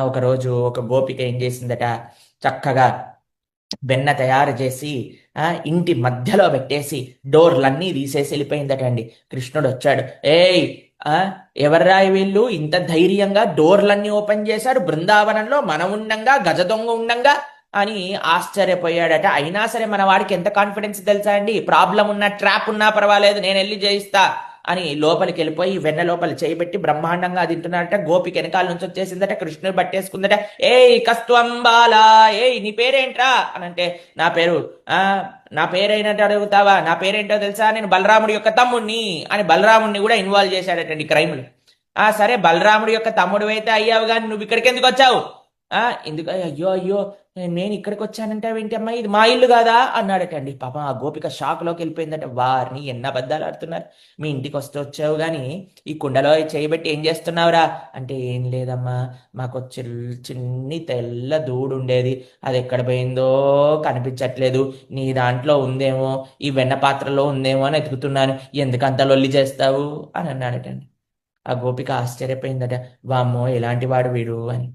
ఒకరోజు ఒక గోపిక ఏం చేసిందట, చక్కగా వెన్న తయారు చేసి ఇంటి మధ్యలో పెట్టేసి డోర్లన్నీ తీసేసి వెళ్ళిపోయిందట అండి. కృష్ణుడు వచ్చాడు. ఏయ్, ఆ ఎవర్రా వీళ్ళు ఇంత ధైర్యంగా డోర్లన్నీ ఓపెన్ చేశారు బృందావనంలో, మనం ఉండంగా, గజ దొంగ ఉండంగా అని ఆశ్చర్యపోయాడట. అయినా సరే మన వాడికి ఎంత కాన్ఫిడెన్స్ తెలుసా అండి, ప్రాబ్లం ఉన్నా ట్రాప్ ఉన్నా పర్వాలేదు నేను వెళ్ళి జయిస్తా అని లోపలికి వెళ్ళిపోయి వెన్న లోపలి చేయబెట్టి బ్రహ్మాండంగా తింటున్నాడట. గోపిక వెనకాల నుంచి వచ్చేసిందట, కృష్ణుడు పట్టేసుకుందట. ఏయ్ కస్త్వంబాలా, ఏయ్ నీ పేరేంట్రా అని అంటే, నా పేరు ఆ నా పేరైనట్టు అడుగుతావా, నా పేరేంటో తెలుసా, నేను బలరాముడి యొక్క తమ్ముడిని అని బలరాముడిని కూడా ఇన్వాల్వ్ చేశాడటండి క్రైమ్లు. సరే బలరాముడి యొక్క తమ్ముడు అయితే అయ్యావు, కానీ నువ్వు ఇక్కడికి ఎందుకు వచ్చావు? ఎందుకు, అయ్యో అయ్యో నేను ఇక్కడికి వచ్చానంటే ఏంటమ్మా, ఇది మా ఇల్లు కాదా అన్నాడటండి. పాపం ఆ గోపిక షాక్ లోకి వెళ్ళిపోయిందట. వారిని ఎన్న అబద్ధాలు ఆడుతున్నారు, మీ ఇంటికి వస్తూ వచ్చావు కానీ ఈ కుండలో చేయబెట్టి ఏం చేస్తున్నావురా అంటే, ఏం లేదమ్మా, మాకు చిన్ని తెల్ల దూడు ఉండేది, అది ఎక్కడ పోయిందో కనిపించట్లేదు, నీ దాంట్లో ఉందేమో, ఈ వెన్న పాత్రలో ఉందేమో అని ఎతుకుతున్నాను, ఎందుకంత లొల్లి చేస్తావు అని అన్నాడటండి. ఆ గోపిక ఆశ్చర్యపోయిందట. వామ్మో ఎలాంటి వాడు వీడు అని.